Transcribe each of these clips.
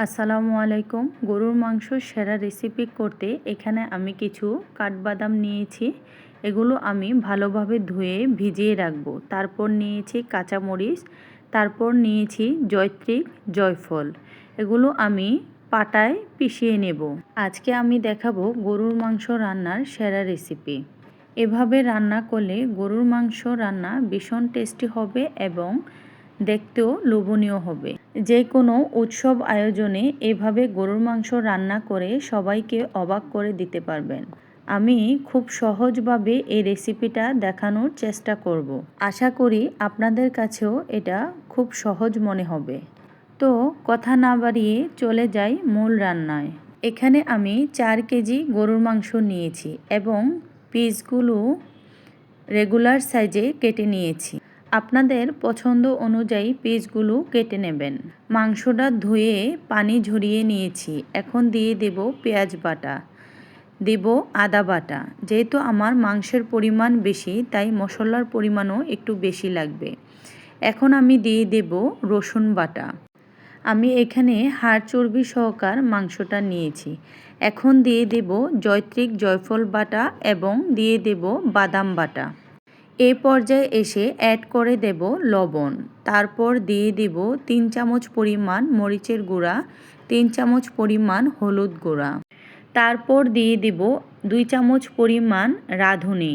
আসসালামু আলাইকুম। গরুর মাংস সেরা রেসিপি করতে এখানে আমি কিছু কাঠবাদাম নিয়েছি। এগুলো আমি ভালোভাবে ধুয়ে ভিজিয়ে রাখবো। তারপর নিয়েছি কাঁচামরিচ, তারপর নিয়েছি জয়ত্রী, জয়ফল। এগুলো আমি পাটায় পিষিয়ে নেব। আজকে আমি দেখাবো গরুর মাংস রান্নার সেরা রেসিপি। এভাবে রান্না করলে গরুর মাংস রান্না ভীষণ টেস্টি হবে এবং দেখতেও লোভনীয় হবে। যে কোনো উৎসব আয়োজনে এভাবে গরুর মাংস রান্না করে সবাইকে অবাক করে দিতে পারবেন। আমি খুব সহজভাবে এই রেসিপিটা দেখানোর চেষ্টা করব। আশা করি আপনাদের কাছেও এটা খুব সহজ মনে হবে। তো কথা না বাড়িয়ে চলে যাই মূল রান্নায়। এখানে আমি 4 কেজি গরুর মাংস নিয়েছি এবং পিসগুলো রেগুলার সাইজে কেটে নিয়েছি। আপনাদের পছন্দ অনুযায়ী পিসগুলো কেটে নেবেন। মাংসটা ধুয়ে পানি ঝরিয়ে নিয়েছি। এখন দিয়ে দেব পেঁয়াজ বাটা, দেব আদা বাটা। যেহেতু আমার মাংসের পরিমাণ বেশি তাই মশলার পরিমাণও একটু বেশি লাগবে। এখন আমি দিয়ে দেব রসুন বাটা। আমি এখানে হাড় চর্বি সহকার মাংসটা নিয়েছি। এখন দিয়ে দেব জয়ত্রী, জয়ফল বাটা এবং দিয়ে দেব বাদাম বাটা। এই পর্যায়ে এসে অ্যাড করে দেব লবণ। তারপর দিয়ে দেব 3 চামচ পরিমাণ মরিচের গুঁড়া, 3 চামচ পরিমাণ হলুদ গুঁড়া। তারপর দিয়ে দেব 2 চামচ পরিমাণ রাঁধুনি।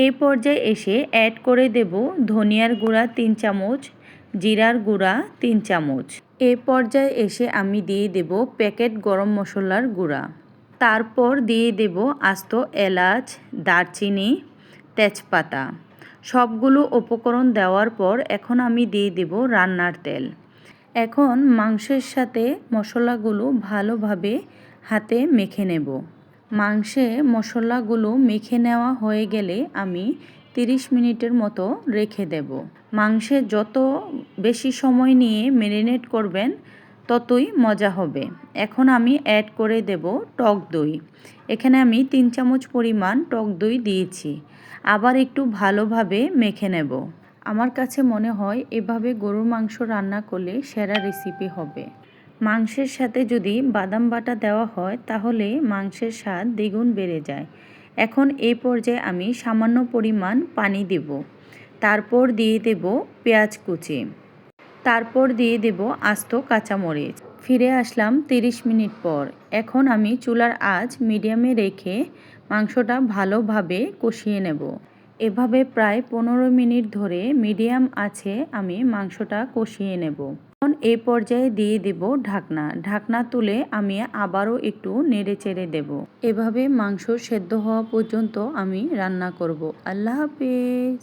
এই পর্যায়ে এসে অ্যাড করে দেব ধনিয়ার গুঁড়া 3 চামচ, জিরার গুঁড়া 3 চামচ। এই পর্যায়ে এসে আমি দিয়ে দেব প্যাকেট গরম মশলার গুঁড়া। তারপর দিয়ে দেব আস্ত এলাচ, দারচিনি, তেজপাতা। সবগুলো উপকরণ দেওয়ার পর এখন আমি দিয়ে দেব রান্নার তেল। এখন মাংসের সাথে মশলাগুলো ভালোভাবে হাতে মেখে নেব। মাংসে মশলাগুলো মেখে নেওয়া হয়ে গেলে আমি 30 মিনিটের মতো রেখে দেব। মাংসে যত বেশি সময় নিয়ে ম্যারিনেট করবেন ততই মজা হবে। এখন আমি অ্যাড করে দেব টক দই। এখানে আমি 3 চামচ পরিমাণ টক দই দিয়েছি। আবার একটু ভালোভাবে মেখে নেব। আমার কাছে মনে হয় এভাবে গরুর মাংস রান্না করলে সেরা রেসিপি হবে। মাংসের সাথে যদি বাদাম বাটা দেওয়া হয় তাহলে মাংসের স্বাদ দ্বিগুণ বেড়ে যায়। এখন এই পর্যায়ে আমি সামান্য পরিমাণ পানি দেব। তারপর দিয়ে দেব পেঁয়াজ কুচি। তারপর দিয়ে দেব আস্ত কাঁচামরিচ। ফিরে আসলাম 30 মিনিট পর। এখন আমি চুলার আঁচ মিডিয়ামে রেখে মাংসটা ভালোভাবে কষিয়ে নেব। এভাবে প্রায় 15 মিনিট ধরে মিডিয়াম আঁচে আমি মাংসটা কষিয়ে নেব। এখন এই পর্যায়ে দিয়ে দেব ঢাকনা। ঢাকনা তুলে আমি আবারও একটু নেড়ে চেড়ে দেব। এভাবে মাংস সেদ্ধ হওয়া পর্যন্ত আমি রান্না করব। আল্লাহ হাফেজ।